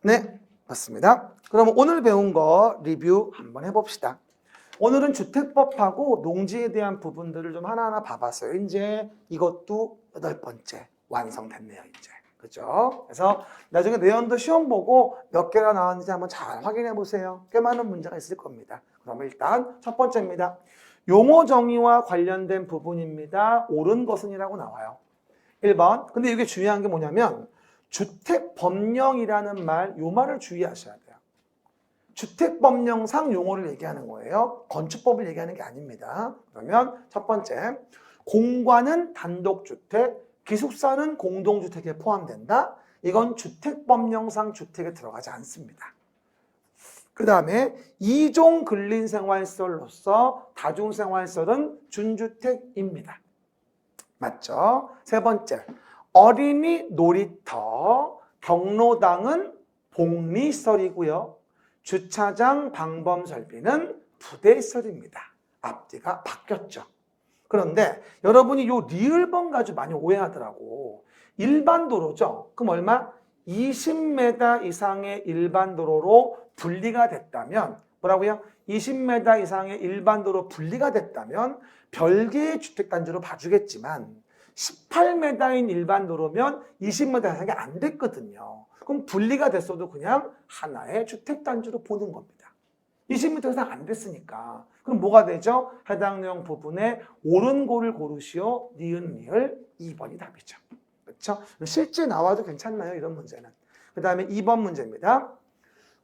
네, 맞습니다. 그럼 오늘 배운 거 리뷰 한번 해봅시다. 오늘은 주택법하고 농지에 대한 부분들을 좀 하나하나 봐봤어요. 이제 이것도 8번째 완성됐네요, 이제. 그죠? 그래서 나중에 내년도 시험 보고 몇 개가 나왔는지 한번 잘 확인해 보세요. 꽤 많은 문제가 있을 겁니다. 그러면 일단 첫 번째입니다. 용어 정의와 관련된 부분입니다. 옳은 것은이라고 나와요. 1번. 근데 이게 중요한 게 뭐냐면 주택법령이라는 말, 요 말을 주의하셔야 돼요. 주택법령상 용어를 얘기하는 거예요. 건축법을 얘기하는 게 아닙니다. 그러면 첫 번째, 공과는 단독주택, 기숙사는 공동주택에 포함된다. 이건 주택법령상 주택에 들어가지 않습니다. 그 다음에 이종 근린생활시설로서 다중생활시설은 준주택입니다. 맞죠? 세 번째, 어린이 놀이터, 경로당은 복리시설이고요. 주차장 방범 설비는 부대시설입니다. 앞뒤가 바뀌었죠. 그런데 여러분이 요 리을번 가지고 많이 오해하더라고. 일반 도로죠. 그럼 얼마? 20m 이상의 일반 도로로 분리가 됐다면 뭐라고요? 20m 이상의 일반 도로 분리가 됐다면 별개의 주택단지로 봐주겠지만 18m인 일반 도로면 20m 이상이 안 됐거든요. 그럼 분리가 됐어도 그냥 하나의 주택단지로 보는 겁니다. 20m 이상 안 됐으니까. 그럼 뭐가 되죠? 해당 내용 부분에 옳은 고를 고르시오. 니은 리을 2번이 답이죠. 그렇죠? 실제 나와도 괜찮나요? 이런 문제는. 그 다음에 2번 문제입니다.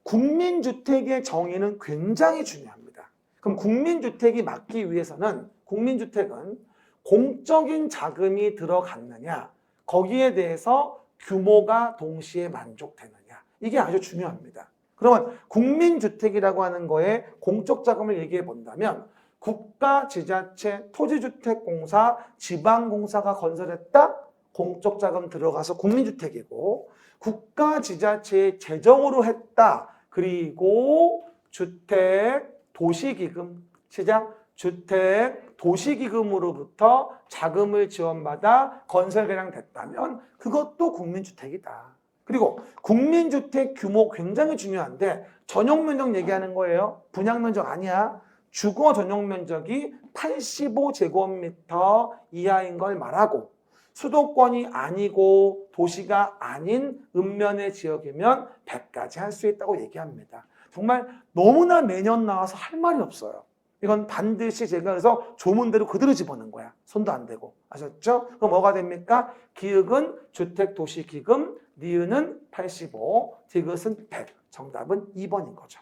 국민주택의 정의는 굉장히 중요합니다. 그럼 국민주택이 맞기 위해서는 국민주택은 공적인 자금이 들어갔느냐, 거기에 대해서 규모가 동시에 만족되느냐, 이게 아주 중요합니다. 그러면 국민주택이라고 하는 거에 공적 자금을 얘기해 본다면 국가, 지자체, 토지주택공사, 지방공사가 건설했다? 공적 자금 들어가서 국민주택이고, 국가, 지자체의 재정으로 했다. 그리고 주택, 도시기금, 시작, 주택, 도시기금으로부터 자금을 지원받아 건설 개량됐다면 그것도 국민주택이다. 그리고 국민주택 규모 굉장히 중요한데 전용면적 얘기하는 거예요. 분양면적 아니야. 주거 전용면적이 85제곱미터 이하인 걸 말하고 수도권이 아니고 도시가 아닌 읍면의 지역이면 100까지 할 수 있다고 얘기합니다. 정말 너무나 매년 나와서 할 말이 없어요. 이건 반드시 제가 그래서 조문대로 그대로 집어넣은 거야. 손도 안 대고. 아셨죠? 그럼 뭐가 됩니까? 기역은 주택도시기금, 니은은 85, 디귿은 100. 정답은 2번인 거죠.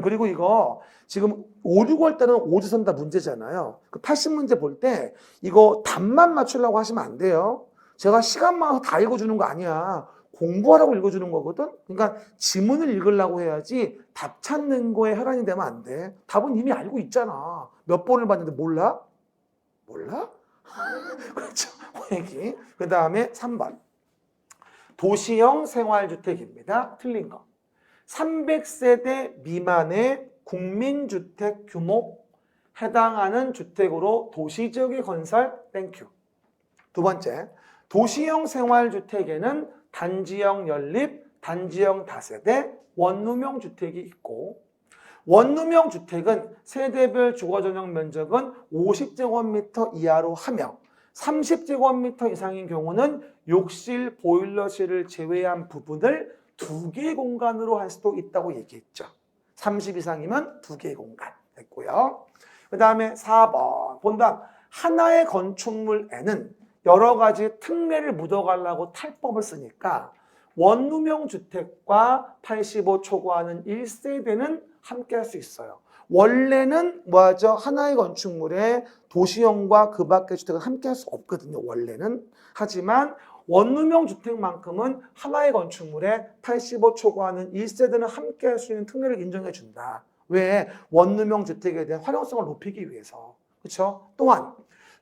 그리고 이거 지금 5, 6월 때는 오주선 다 문제잖아요. 그 80문제 볼 때 이거 답만 맞추려고 하시면 안 돼요. 제가 시간만 와서 다 읽어주는 거 아니야. 공부하라고 읽어주는 거거든. 그러니까 지문을 읽으려고 해야지 답 찾는 거에 혈안이 되면 안 돼. 답은 이미 알고 있잖아. 몇 번을 봤는데 몰라? 몰라? 그렇죠. 얘기. 그 다음에 3번. 도시형 생활주택입니다. 틀린 거. 300세대 미만의 국민주택 규모 해당하는 주택으로 도시지역의 건설 땡큐. 두 번째, 도시형 생활주택에는 단지형 연립, 단지형 다세대, 원룸형 주택이 있고 원룸형 주택은 세대별 주거전용 면적은 50제곱미터 이하로 하며 30제곱미터 이상인 경우는 욕실, 보일러실을 제외한 부분을 2개의 공간으로 할 수도 있다고 얘기했죠. 30 이상이면 2개의 공간 됐고요. 그 다음에 4번 본다. 하나의 건축물에는 여러 가지 특례를 묻어가려고 탈법을 쓰니까 원룸형 주택과 85 초과하는 1세대는 함께 할 수 있어요. 원래는 뭐하죠? 하나의 건축물에 도시형과 그 밖의 주택은 함께 할 수 없거든요. 원래는. 하지만 원룸형 주택만큼은 하나의 건축물에 85 초과하는 1세대는 함께 할 수 있는 특례를 인정해 준다. 왜? 원룸형 주택에 대한 활용성을 높이기 위해서. 그렇죠? 또한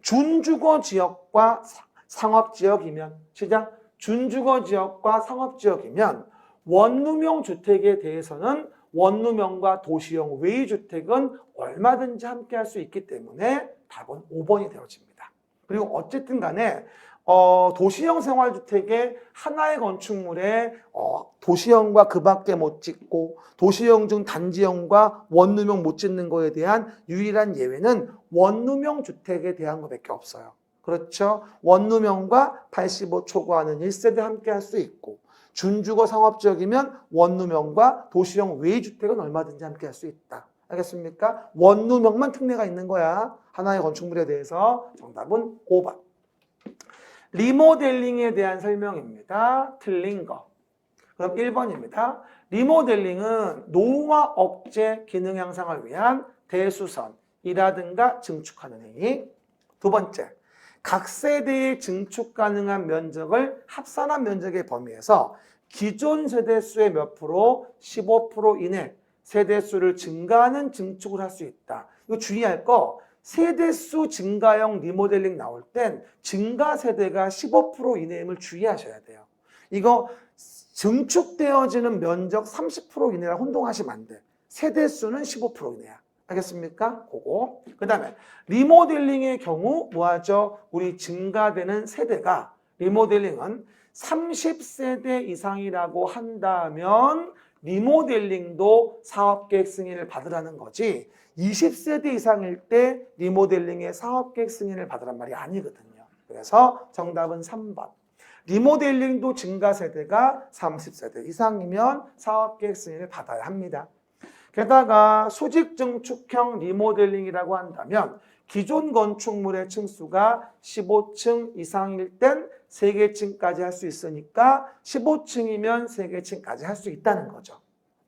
준주거 지역과 상업 지역이면 시작 준주거 지역과 상업 지역이면 원룸형 주택에 대해서는 원룸형과 도시형 외의 주택은 얼마든지 함께 할 수 있기 때문에 답은 5번이 되어집니다. 그리고 어쨌든 간에 도시형 생활주택의 하나의 건축물에 도시형과 그 밖에 못 짓고 도시형 중 단지형과 원룸형 못 짓는 거에 대한 유일한 예외는 원룸형 주택에 대한 것밖에 없어요. 그렇죠? 원룸형과 85 초과하는 1세대 함께 할 수 있고 준주거 상업지역이면 원룸형과 도시형 외주택은 얼마든지 함께 할 수 있다. 알겠습니까? 원룸형만 특례가 있는 거야. 하나의 건축물에 대해서. 정답은 5번. 리모델링에 대한 설명입니다. 틀린 거. 그럼 1번입니다. 리모델링은 노후화 억제 기능 향상을 위한 대수선이라든가 증축하는 행위. 두 번째, 각 세대의 증축 가능한 면적을 합산한 면적의 범위에서 기존 세대수의 몇 프로, 15% 이내 세대수를 증가하는 증축을 할 수 있다. 이거 주의할 거, 세대수 증가형 리모델링 나올 땐 증가 세대가 15% 이내임을 주의하셔야 돼요. 이거 증축되어지는 면적 30% 이내라 혼동하시면 안 돼. 세대수는 15% 이내야. 알겠습니까? 그거. 그 다음에 리모델링의 경우 뭐하죠? 우리 증가되는 세대가 리모델링은 30세대 이상이라고 한다면 리모델링도 사업계획 승인을 받으라는 거지 20세대 이상일 때 리모델링의 사업계획 승인을 받으란 말이 아니거든요. 그래서 정답은 3번. 리모델링도 증가 세대가 30세대 이상이면 사업계획 승인을 받아야 합니다. 게다가 수직 증축형 리모델링이라고 한다면 기존 건축물의 층수가 15층 이상일 땐 3개층까지 할 수 있으니까 15층이면 3개층까지 할 수 있다는 거죠.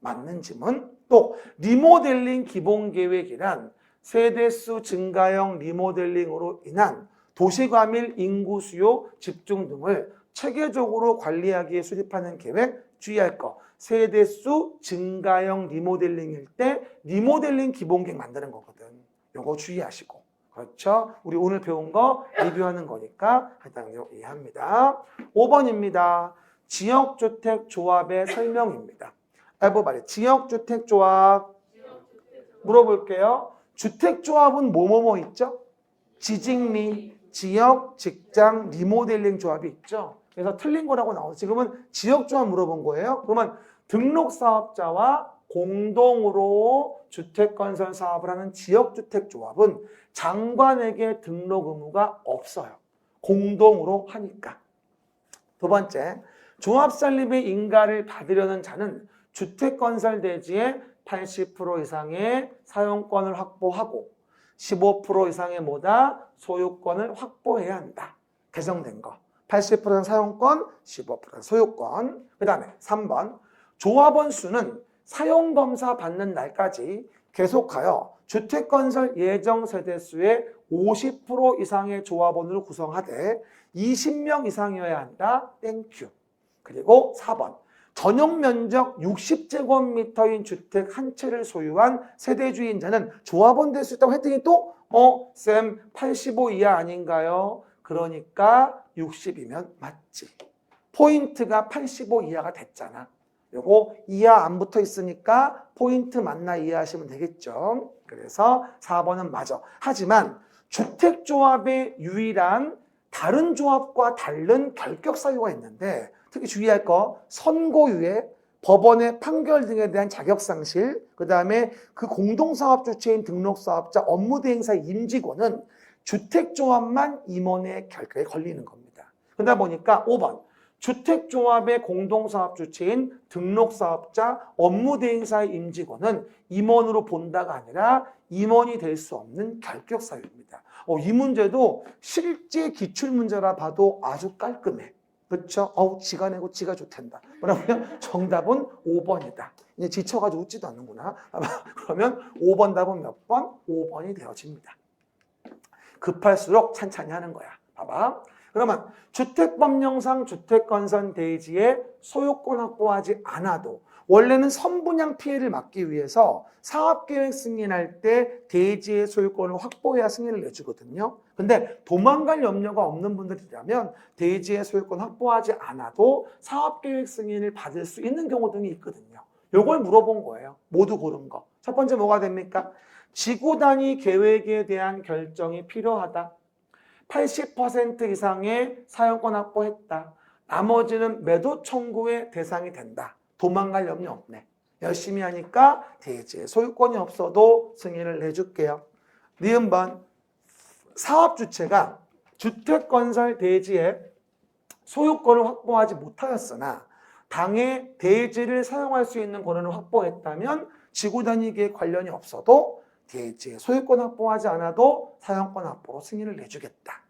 맞는 질문. 또 리모델링 기본계획이란 세대수 증가형 리모델링으로 인한 도시과밀 인구 수요 집중 등을 체계적으로 관리하기에 수립하는 계획. 주의할 거. 세대수 증가형 리모델링일 때 리모델링 기본계획 만드는 거거든. 요거 주의하시고. 그렇죠? 우리 오늘 배운 거 리뷰하는 거니까 해당 내용 이해합니다. 5번입니다. 지역주택조합의 설명입니다. 해봐봐요. 지역주택조합 물어볼게요. 주택조합은 뭐뭐뭐 있죠? 지직리, 지역, 직장, 리모델링 조합이 있죠. 그래서 틀린 거라고 나오죠. 지금은 지역조합 물어본 거예요. 그러면 등록사업자와 공동으로 주택건설 사업을 하는 지역주택조합은 장관에게 등록 의무가 없어요. 공동으로 하니까. 두 번째, 조합설립의 인가를 받으려는 자는 주택건설 대지의 80% 이상의 사용권을 확보하고 15% 이상의 뭐다? 소유권을 확보해야 한다. 개정된 거. 80% 사용권, 15% 소유권. 그 다음에 3번, 조합원 수는 사용검사 받는 날까지 계속하여 주택건설 예정 세대수의 50% 이상의 조합원으로 구성하되 20명 이상이어야 한다. 땡큐. 그리고 4번, 전용 면적 60제곱미터인 주택 한 채를 소유한 세대주인자는 조합원 될 수 있다고 했더니 또 쌤 85 이하 아닌가요? 그러니까 60이면 맞지. 포인트가 85 이하가 됐잖아. 요거 이하 안 붙어 있으니까 포인트 맞나 이해하시면 되겠죠. 그래서 4번은 맞아. 하지만 주택조합의 유일한 다른 조합과 다른 결격 사유가 있는데 특히 주의할 거 선고유예, 법원의 판결 등에 대한 자격상실, 그 다음에 그 공동사업 주체인 등록사업자 업무대행사 임직원은 주택조합만 임원의 결격에 걸리는 겁니다. 그러다 보니까 5번, 주택조합의 공동사업 주체인 등록사업자 업무대행사의 임직원은 임원으로 본다가 아니라 임원이 될 수 없는 결격사유입니다. 이 문제도 실제 기출문제라 봐도 아주 깔끔해. 그렇죠? 지가 내고 지가 좋단다. 뭐라고요? 정답은 5번이다. 이제 지쳐가지고 웃지도 않는구나. 그러면 5번 답은 몇 번? 5번이 되어집니다. 급할수록 찬찬히 하는 거야. 봐봐. 그러면 주택법령상 주택건설 대지에 소유권 확보하지 않아도 원래는 선분양 피해를 막기 위해서 사업계획 승인할 때 대지의 소유권을 확보해야 승인을 내주거든요. 근데 도망갈 염려가 없는 분들이라면 대지의 소유권 확보하지 않아도 사업계획 승인을 받을 수 있는 경우 등이 있거든요. 요걸 물어본 거예요. 모두 고른 거. 첫 번째 뭐가 됩니까? 지구 단위 계획에 대한 결정이 필요하다. 80% 이상의 사용권 확보했다. 나머지는 매도 청구의 대상이 된다. 도망갈 염려 없네. 열심히 하니까 대지의 소유권이 없어도 승인을 내줄게요. 니은번 사업 주체가 주택건설 대지의 소유권을 확보하지 못하였으나 당의 대지를 사용할 수 있는 권한을 확보했다면 지구 단위기에 관련이 없어도 대지의 소유권 확보하지 않아도 사용권 확보로 승인을 내주겠다.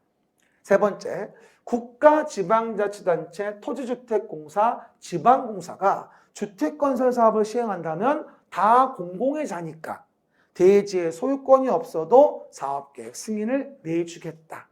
세 번째, 국가지방자치단체 토지주택공사 지방공사가 주택건설 사업을 시행한다면 다 공공의 자니까 대지의 소유권이 없어도 사업계획 승인을 내주겠다.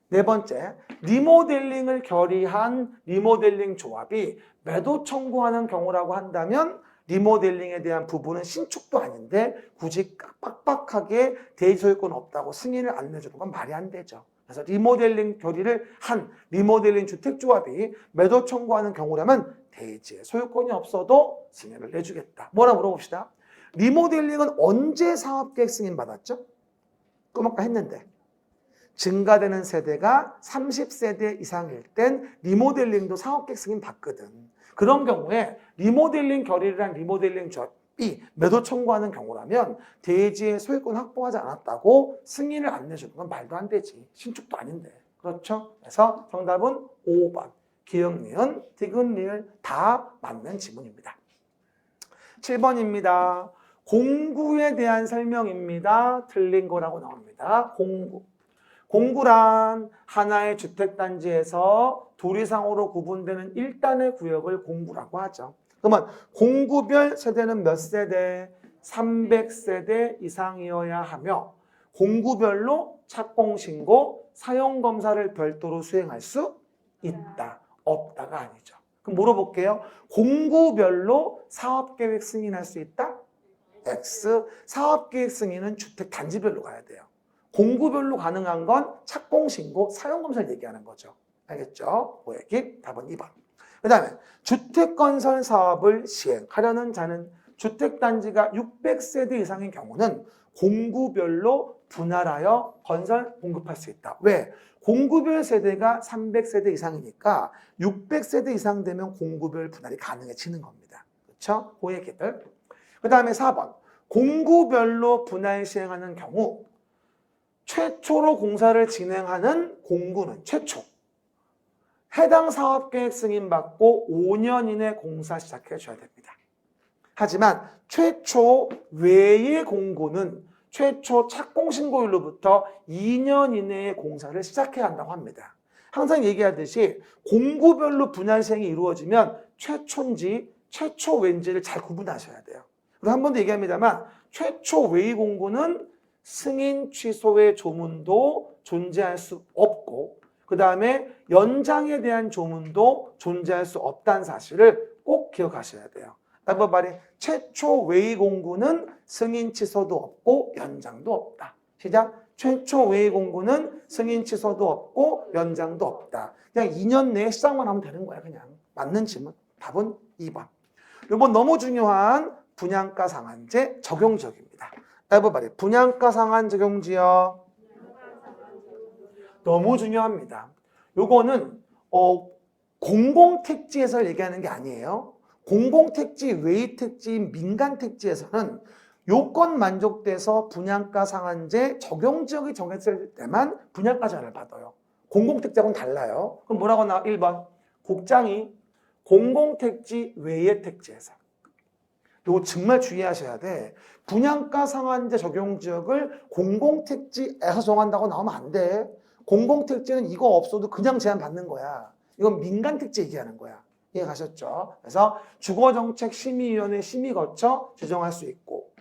네 번째, 리모델링을 결의한 리모델링 조합이 매도 청구하는 경우라고 한다면 리모델링에 대한 부분은 신축도 아닌데 굳이 빡빡하게 대지 소유권 없다고 승인을 안 내주는 건 말이 안 되죠. 그래서 리모델링 결의를 한 리모델링 주택조합이 매도 청구하는 경우라면 대지의 소유권이 없어도 승인을 내주겠다. 뭐라 물어봅시다. 리모델링은 언제 사업계획 승인 받았죠? 좀 아까 했는데 증가되는 세대가 30세대 이상일 땐 리모델링도 사업계획 승인 받거든. 그런 경우에 리모델링 결의를 한 리모델링 조합이 매도 청구하는 경우라면 대지의 소유권 확보하지 않았다고 승인을 안 내주는 건 말도 안 되지. 신축도 아닌데. 그렇죠? 그래서 정답은 5번. 기역, 니은, 디귿, 리을 다 맞는 지문입니다. 7번입니다. 공구에 대한 설명입니다. 틀린 거라고 나옵니다. 공구. 공구란 하나의 주택단지에서 둘 이상으로 구분되는 1단의 구역을 공구라고 하죠. 그러면 공구별 세대는 몇 세대? 300세대 이상이어야 하며 공구별로 착공신고, 사용검사를 별도로 수행할 수 있다. 없다가 아니죠. 그럼 물어볼게요. 공구별로 사업계획 승인할 수 있다? X. 사업계획 승인은 주택단지별로 가야 돼요. 공구별로 가능한 건 착공신고, 사용검사를 얘기하는 거죠. 알겠죠? 그 얘기 답은 2번. 그 다음에 주택건설 사업을 시행하려는 자는 주택단지가 600세대 이상인 경우는 공구별로 분할하여 건설 공급할 수 있다. 왜? 공구별 세대가 300세대 이상이니까 600세대 이상 되면 공구별 분할이 가능해지는 겁니다. 그렇죠? 그 얘기들. 그 다음에 4번. 공구별로 분할 시행하는 경우 최초로 공사를 진행하는 공구는 최초 해당 사업계획 승인받고 5년 이내 공사 시작해 줘야 됩니다. 하지만 최초 외의 공구는 최초 착공신고일로부터 2년 이내에 공사를 시작해야 한다고 합니다. 항상 얘기하듯이 공구별로 분할 시행이 이루어지면 최초인지 최초 외인지를 잘 구분하셔야 돼요. 그리고 한 번 더 얘기합니다만 최초 외의 공구는 승인 취소의 조문도 존재할 수 없고 그 다음에 연장에 대한 조문도 존재할 수 없다는 사실을 꼭 기억하셔야 돼요. 다른 말에 최초 외의 공구는 승인 취소도 없고 연장도 없다. 시작. 최초 외의 공구는 승인 취소도 없고 연장도 없다. 그냥 2년 내에 시작만 하면 되는 거야. 그냥 맞는 질문. 답은 2번. 이번 너무 중요한 분양가 상한제 적용 지역입니다. 해봐봐요. 분양가 상한 적용 지역 너무 중요합니다. 요거는 공공택지에서 얘기하는 게 아니에요. 공공택지 외의 택지인 민간택지에서는 요건 만족돼서 분양가 상한제 적용 지역이 정했을 때만 분양가 제한을 받아요. 공공택지하고는 달라요. 그럼 뭐라고 나와? 1번. 국장이 공공택지 외의 택지에서. 이거 정말 주의하셔야 돼. 분양가 상한제 적용 지역을 공공택지에서 정한다고 나오면 안 돼. 공공택지는 이거 없어도 그냥 제한 받는 거야. 이건 민간택지 얘기하는 거야. 이해 가셨죠? 그래서 주거정책심의위원회 심의 거쳐 지정할 수 있고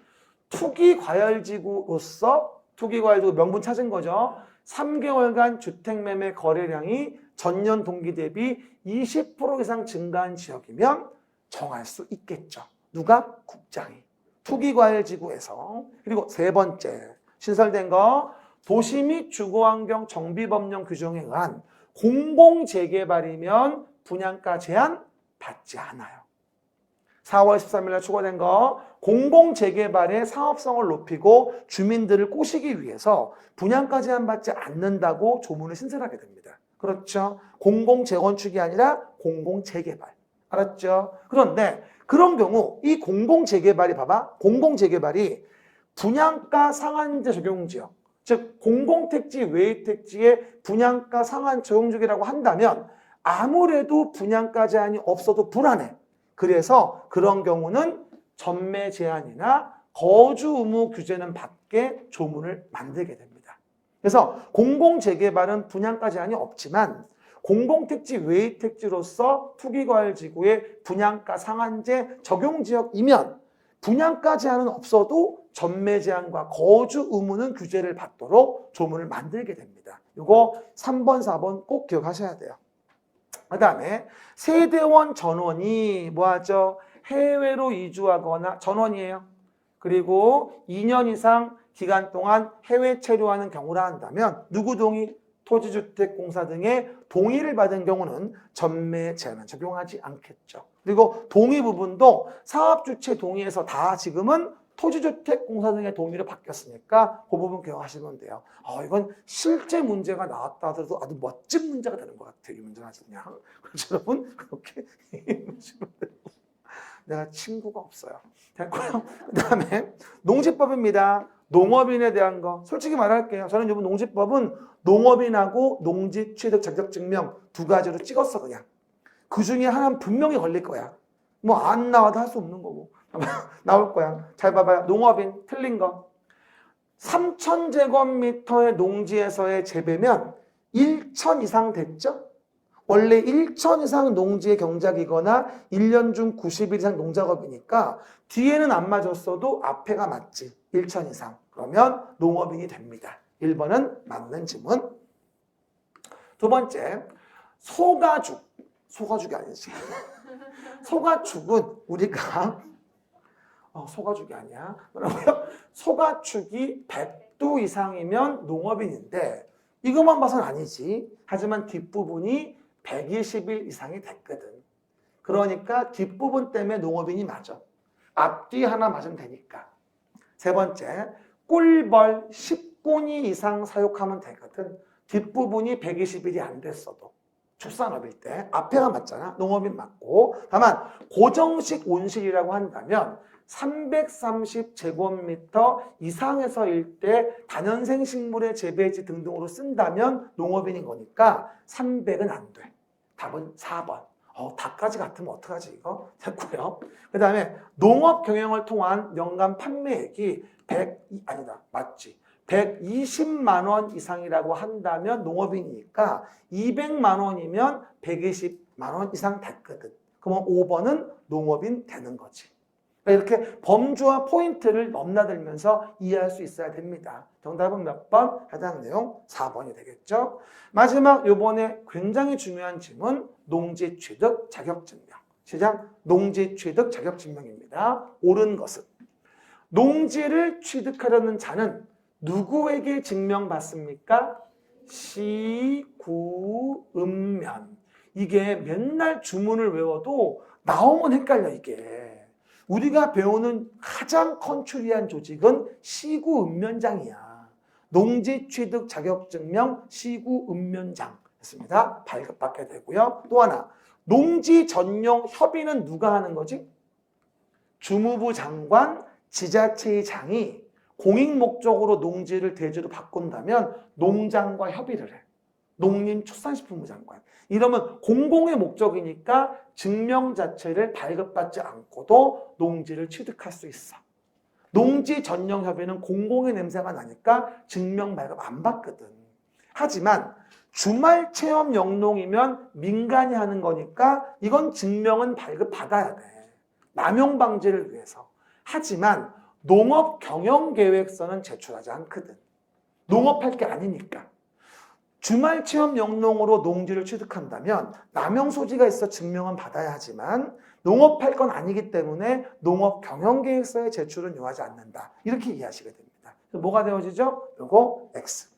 투기과열지구로서 투기과열지구 명분 찾은 거죠. 3개월간 주택매매 거래량이 전년 동기 대비 20% 이상 증가한 지역이면 정할 수 있겠죠. 누가? 국장이. 투기과열지구에서. 그리고 세 번째 신설된 거 도시 및 주거환경 정비법령 규정에 의한 공공재개발이면 분양가 제한 받지 않아요. 4월 13일 날 추가된 거 공공재개발의 사업성을 높이고 주민들을 꼬시기 위해서 분양가 제한받지 않는다고 조문을 신설하게 됩니다. 그렇죠? 공공재건축이 아니라 공공재개발. 알았죠? 그런데 그런 경우 이 공공재개발이 봐봐. 공공재개발이 분양가 상한제 적용지역, 즉 공공택지 외의 택지의 분양가 상한 적용지역이라고 한다면 아무래도 분양가 제한이 없어도 불안해. 그래서 그런 경우는 전매 제한이나 거주 의무 규제는 받게 조문을 만들게 됩니다. 그래서 공공재개발은 분양가 제한이 없지만 공공택지 외의 택지로서 투기과열지구의 분양가 상한제 적용지역이면 분양가 제한은 없어도 전매 제한과 거주 의무는 규제를 받도록 조문을 만들게 됩니다. 이거 3번, 4번 꼭 기억하셔야 돼요. 그 다음에 세대원 전원이 뭐하죠? 해외로 이주하거나 전원이에요. 그리고 2년 이상 기간 동안 해외 체류하는 경우라 한다면 누구 동의? 토지주택공사 등의 동의를 받은 경우는 전매 제한은 적용하지 않겠죠. 그리고 동의 부분도 사업주체 동의에서 다 지금은 토지주택공사 등의 동의로 바뀌었으니까 그 부분 기억하시면 돼요. 이건 실제 문제가 나왔다 하더라도 아주 멋진 문제가 되는 것 같아요. 이 문제가 그냥. 그래서 여러분 그렇게 보시면 돼요. 내가 친구가 없어요. 됐고요. 그 다음에 농지법입니다. 농업인에 대한 거 솔직히 말할게요. 저는 이번 농지법은 농업인하고 농지 취득 자격 증명 두 가지로 찍었어 그냥. 그 중에 하나는 분명히 걸릴 거야. 뭐 안 나와도 할 수 없는 거고. 나올 거야. 잘 봐봐요. 농업인 틀린 거. 3,000제곱미터의 농지에서의 재배면 1천 이상 됐죠? 원래 1천 이상 농지의 경작이거나 1년 중 90일 이상 농작업이니까 뒤에는 안 맞았어도 앞에가 맞지. 1천 이상. 그러면 농업인이 됩니다. 1번은 맞는 지문. 두 번째, 소가죽. 소가죽이 아니지. 소가축은 우리가 소가죽이 아니야. 뭐라고요? 소가축이 100도 이상이면 농업인인데 이것만 봐서는 아니지. 하지만 뒷부분이 120일 이상이 됐거든. 그러니까 뒷부분 때문에 농업인이 맞아. 앞뒤 하나 맞으면 되니까. 세 번째, 꿀벌 10군이 이상 사육하면 되거든. 뒷부분이 120일이 안 됐어도. 축산업일 때 앞에가 맞잖아. 농업인 맞고. 다만 고정식 온실이라고 한다면 330제곱미터 이상에서일 때 다년생 식물의 재배지 등등으로 쓴다면 농업인인 거니까 300은 안 돼. 답은 4번. 닭까지 같으면 어떡하지 이거? 됐고요. 그 다음에 농업 경영을 통한 연간 판매액이 120만 원 이상이라고 한다면 농업인이니까 200만 원이면 120만 원 이상 됐거든. 그러면 5번은 농업인 되는 거지. 이렇게 범주와 포인트를 넘나들면서 이해할 수 있어야 됩니다. 정답은 몇 번? 해당 내용 4번이 되겠죠. 마지막 요번에 굉장히 중요한 질문, 농지 취득 자격증명. 시작. 농지 취득 자격증명입니다. 옳은 것은 농지를 취득하려는 자는 누구에게 증명받습니까? 시구읍면. 이게 맨날 주문을 외워도 나오면 헷갈려 이게. 우리가 배우는 가장 컨츄리한 조직은 시구읍면장이야. 농지 취득 자격증명 시구읍면장 했습니다. 발급받게 되고요. 또 하나, 농지 전용 협의는 누가 하는 거지? 주무부 장관, 지자체의 장이 공익 목적으로 농지를 대지로 바꾼다면 농장과 협의를 해. 농림축산식품부 장관. 이러면 공공의 목적이니까 증명 자체를 발급받지 않고도 농지를 취득할 수 있어. 농지 전용 협의는 공공의 냄새가 나니까 증명 발급 안 받거든. 하지만 주말 체험 영농이면 민간이 하는 거니까 이건 증명은 발급받아야 돼. 남용 방지를 위해서. 하지만 농업 경영 계획서는 제출하지 않거든. 농업할 게 아니니까. 주말 체험 영농으로 농지를 취득한다면 남용 소지가 있어 증명은 받아야 하지만 농업할 건 아니기 때문에 농업 경영 계획서의 제출은 요하지 않는다. 이렇게 이해하시게 됩니다. 뭐가 되어지죠? 요거 X.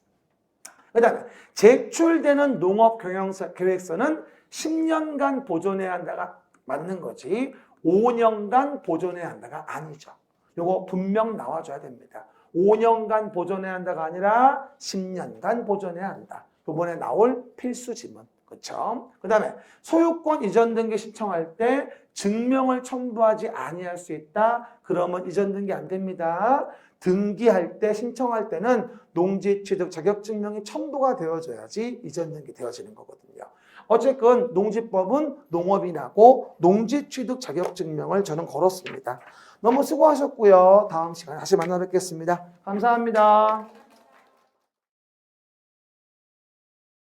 그 다음에 제출되는 농업 경영 계획서는 10년간 보존해야 한다가 맞는 거지. 5년간 보존해야 한다가 아니죠. 요거 분명 나와줘야 됩니다. 5년간 보존해야 한다가 아니라 10년간 보존해야 한다. 이번에 나올 필수 지문. 그렇죠? 그 다음에 소유권 이전 등기 신청할 때 증명을 첨부하지 아니할 수 있다. 그러면 이전 등기 안 됩니다. 등기할 때 신청할 때는 농지 취득 자격 증명이 첨부가 되어져야지 이전 등기 되어지는 거거든요. 어쨌건 농지법은 농업인하고 농지 취득 자격 증명을 저는 걸었습니다. 너무 수고하셨고요. 다음 시간에 다시 만나 뵙겠습니다. 감사합니다.